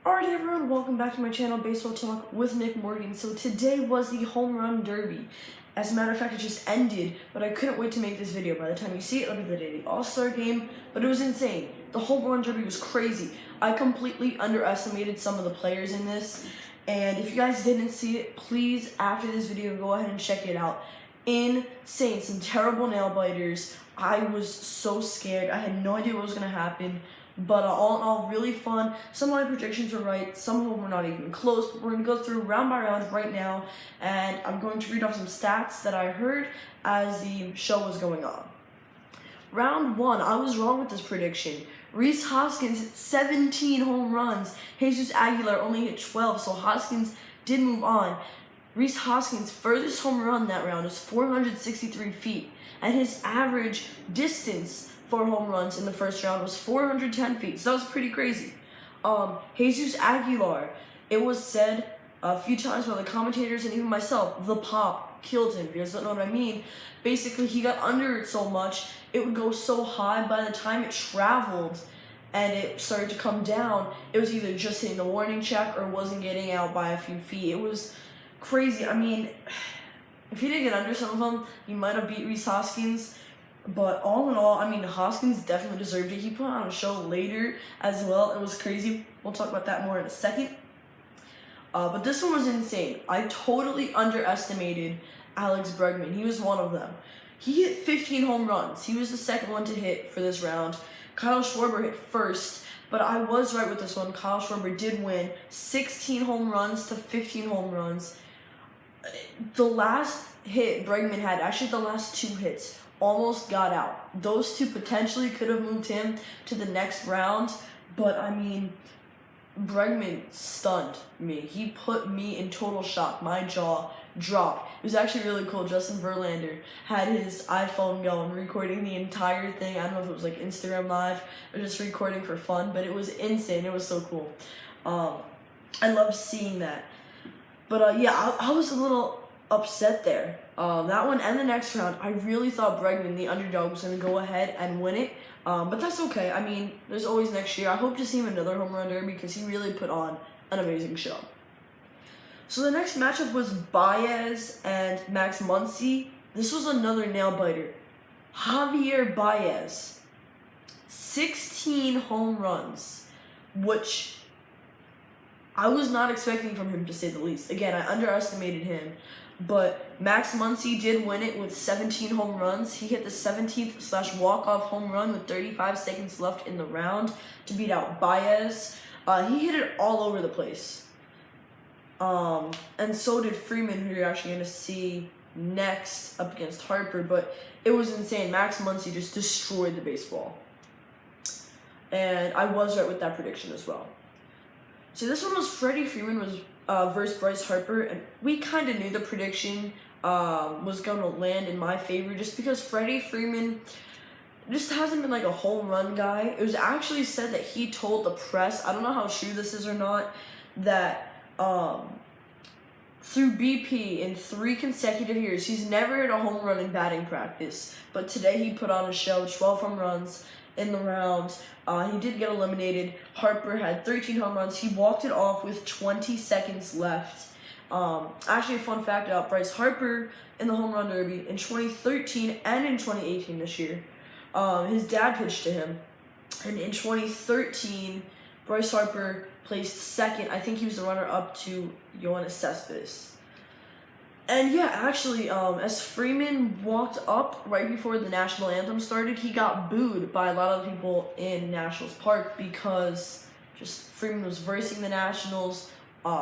Alright everyone, welcome back to my channel, Baseball Talk with Nick Morgan. So today was the home run derby. As a matter of fact, it just ended, but I couldn't wait to make this video. By the time you see it, it'll be the day of the All-Star game, but it was insane. The home run derby was crazy. I completely underestimated some of the players in this, and if you guys didn't see it, please, after this video, go ahead and check it out. Insane, some terrible nail biters. I was so scared. I had no idea what was going to happen. But all in all, really fun. Some of my predictions were right, some of them were not even close, but we're going to go through round by round right now, and I'm going to read off some stats that I heard as the show was going on. Round 1, I was wrong with this prediction. Rhys Hoskins hit 17 home runs. Jesus Aguilar only hit 12, so Hoskins did move on. Rhys Hoskins' furthest home run that round was 463 feet, and his average distance for home runs in the first round was 410 feet, so that was pretty crazy. Jesus Aguilar, it was said a few times by the commentators and even myself, the pop killed him. If you guys don't know what I mean, basically he got under it so much, it would go so high by the time it traveled and it started to come down, it was either just hitting the warning check or wasn't getting out by a few feet. It was crazy. I mean, if he didn't get under some of them, he might have beat Rhys Hoskins. But all in all, I mean, Hoskins definitely deserved it. He put on a show later as well. It was crazy. We'll talk about that more in a second. But this one was insane. I totally underestimated Alex Bregman. He was one of them. He hit 15 home runs. He was the second one to hit for this round. Kyle Schwarber hit first, but I was right with this one. Kyle Schwarber did win 16 home runs to 15 home runs. The last hit Bregman had, actually the last 2 hits, almost got out. Those 2 potentially could have moved him to the next round, but I mean, Bregman stunned me. He put me in total shock. My jaw dropped. It was actually really cool. Justin Verlander had his iPhone going, recording the entire thing. I don't know if it was like Instagram Live or just recording for fun, but it was insane. It was so cool. I loved seeing that. But yeah, I was a little upset there. That one and the next round, I really thought Bregman, the underdog, was going to go ahead and win it. But that's okay. I mean, there's always next year. I hope to see him another home run derby because he really put on an amazing show. So the next matchup was Baez and Max Muncy. This was another nail biter. Javier Baez, 16 home runs, which I was not expecting from him, to say the least. Again, I underestimated him. But Max Muncy did win it with 17 home runs. He hit the 17th walk-off home run with 35 seconds left in the round to beat out Baez. He hit it all over the place. And so did Freeman, who you're actually going to see next up against Harper. But it was insane. Max Muncy just destroyed the baseball. And I was right with that prediction as well. So this one was Freddie Freeman versus Bryce Harper, and we kind of knew the prediction was going to land in my favor just because Freddie Freeman just hasn't been like a home run guy. It was actually said that he told the press, I don't know how true this is or not, that through BP in 3 consecutive years, he's never hit a home run in batting practice, but today he put on a show, 12 home runs in the round. He did get eliminated. Harper had 13 home runs. He walked it off with 20 seconds left. Actually, a fun fact about Bryce Harper in the home run derby in 2013 and in 2018 this year. His dad pitched to him. And in 2013, Bryce Harper placed second. I think he was the runner-up to Yoenis Cespedes. And yeah, actually, as Freeman walked up right before the national anthem started, he got booed by a lot of people in Nationals Park because just Freeman was versing the Nationals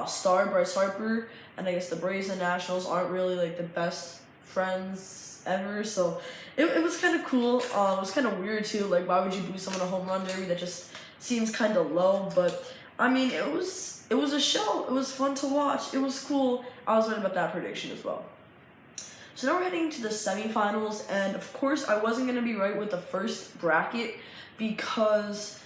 star Bryce Harper, and I guess the Braves and Nationals aren't really like the best friends ever, so it was kind of cool. It was kind of weird too, like why would you boo someone in a home run derby? That just seems kind of low, but I mean, it was a show. It was fun to watch. It was cool. I was right about that prediction as well. So now we're heading to the semifinals, and of course I wasn't going to be right with the first bracket because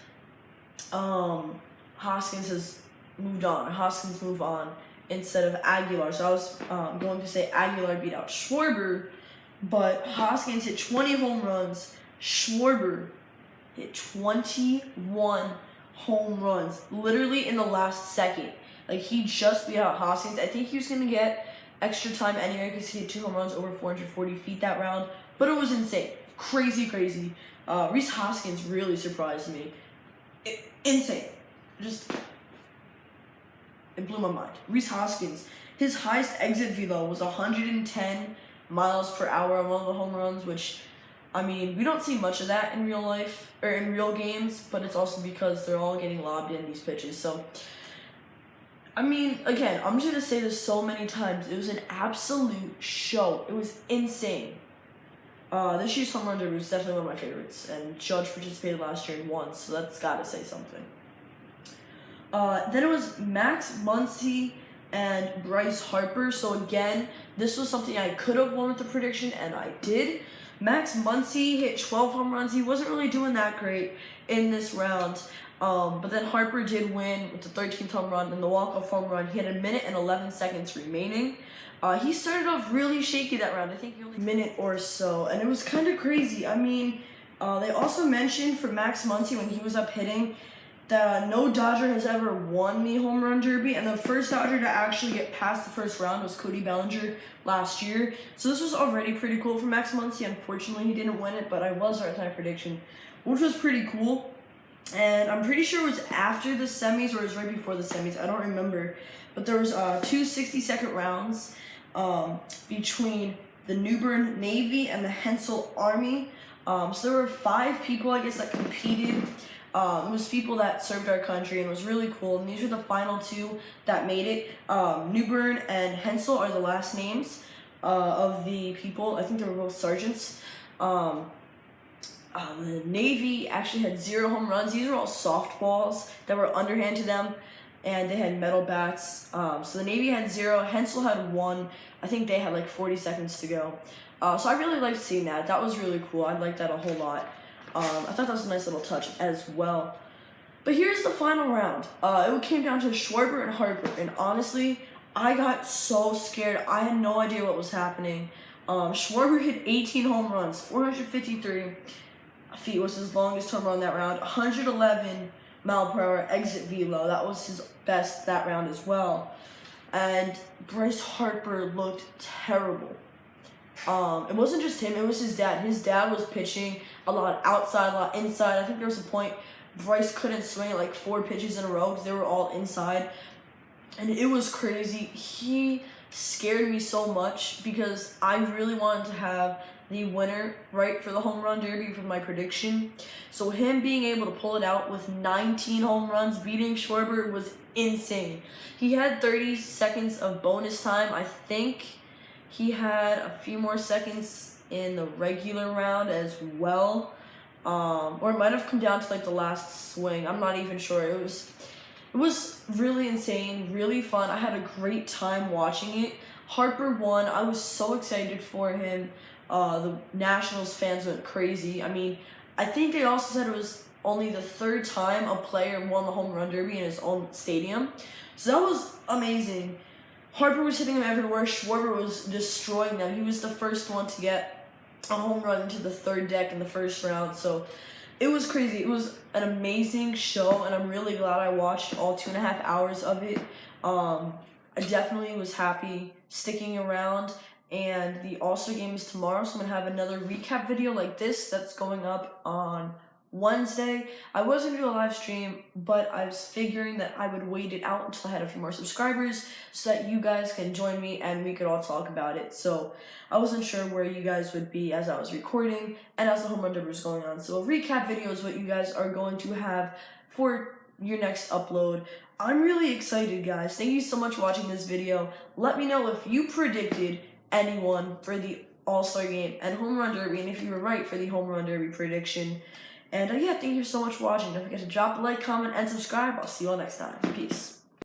Hoskins has moved on. Hoskins moved on instead of Aguilar. So I was going to say Aguilar beat out Schwarber, but Hoskins hit 20 home runs. Schwarber hit 21 home runs, literally in the last second. Like, he just beat out Hoskins. I think he was going to get extra time anyway because he hit 2 home runs over 440 feet that round. But it was insane. Crazy. Rhys Hoskins really surprised me. Insane. It blew my mind. Rhys Hoskins, his highest exit velo was 110 miles per hour on one of the home runs, which, I mean, we don't see much of that in real life, or in real games, but it's also because they're all getting lobbed in these pitches. So, I mean, again, I'm just going to say this so many times. It was an absolute show. It was insane. This year's Home Run Derby was definitely one of my favorites, and Judge participated last year and won, so that's got to say something. Then it was Max Muncy and Bryce Harper. So again, this was something I could have won with the prediction, and I did. Max Muncy hit 12 home runs. He wasn't really doing that great in this round. But then Harper did win with the 13th home run and the walk-off home run. He had 1 minute and 11 seconds remaining. He started off really shaky that round. I think he only minute or so, and it was kind of crazy. I mean, they also mentioned for Max Muncy when he was up hitting that no Dodger has ever won the Home Run Derby, and the first Dodger to actually get past the first round was Cody Bellinger last year. So this was already pretty cool for Max Muncy. Unfortunately, he didn't win it, but I was right at my prediction, which was pretty cool. And I'm pretty sure it was after the semis or it was right before the semis. I don't remember. But there was 2 60-second rounds between the New Bern Navy and the Hensel Army. So there were 5 people, I guess, that competed. It was people that served our country, and it was really cool. And these are the final 2 that made it. New Bern and Hensel are the last names of the people. I think they were both sergeants. The Navy actually had 0 home runs. These were all softballs that were underhand to them, and they had metal bats. So the Navy had 0. Hensel had 1. I think they had like 40 seconds to go. So I really liked seeing that. That was really cool. I liked that a whole lot. I thought that was a nice little touch as well. But here's the final round. It came down to Schwarber and Harper, and honestly, I got so scared. I had no idea what was happening. Schwarber hit 18 home runs, 453 feet was his longest home run that round, 111 mile per hour exit velo. That was his best that round as well. And Bryce Harper looked terrible. It wasn't just him, it was his dad. His dad was pitching a lot outside, a lot inside. I think there was a point Bryce couldn't swing like 4 pitches in a row because they were all inside. And it was crazy. He scared me so much because I really wanted to have the winner right for the Home Run Derby for my prediction. So him being able to pull it out with 19 home runs, beating Schwarber, was insane. He had 30 seconds of bonus time. I think he had a few more seconds in the regular round as well. Or it might have come down to like the last swing. I'm not even sure. It was really insane, really fun. I had a great time watching it. Harper won. I was so excited for him. The Nationals fans went crazy. I mean, I think they also said it was only the 3rd time a player won the Home Run Derby in his own stadium. So that was amazing. Harper was hitting them everywhere. Schwarber was destroying them. He was the first one to get a home run into the 3rd deck in the first round. So it was crazy. It was an amazing show, and I'm really glad I watched all 2.5 hours of it. I definitely was happy sticking around. And the All-Star game is tomorrow, so I'm going to have another recap video like this that's going up on Wednesday. I was going to do a live stream, but I was figuring that I would wait it out until I had a few more subscribers so that you guys can join me and we could all talk about it. So I wasn't sure where you guys would be as I was recording and as the Home Run Derby was going on. So a recap video is what you guys are going to have for your next upload. I'm really excited, guys. Thank you so much for watching this video. Let me know if you predicted anyone for the All-Star game and Home Run Derby, and if you were right for the Home Run Derby prediction. And yeah, thank you so much for watching. Don't forget to drop a like, comment, and subscribe. I'll see you all next time. Peace.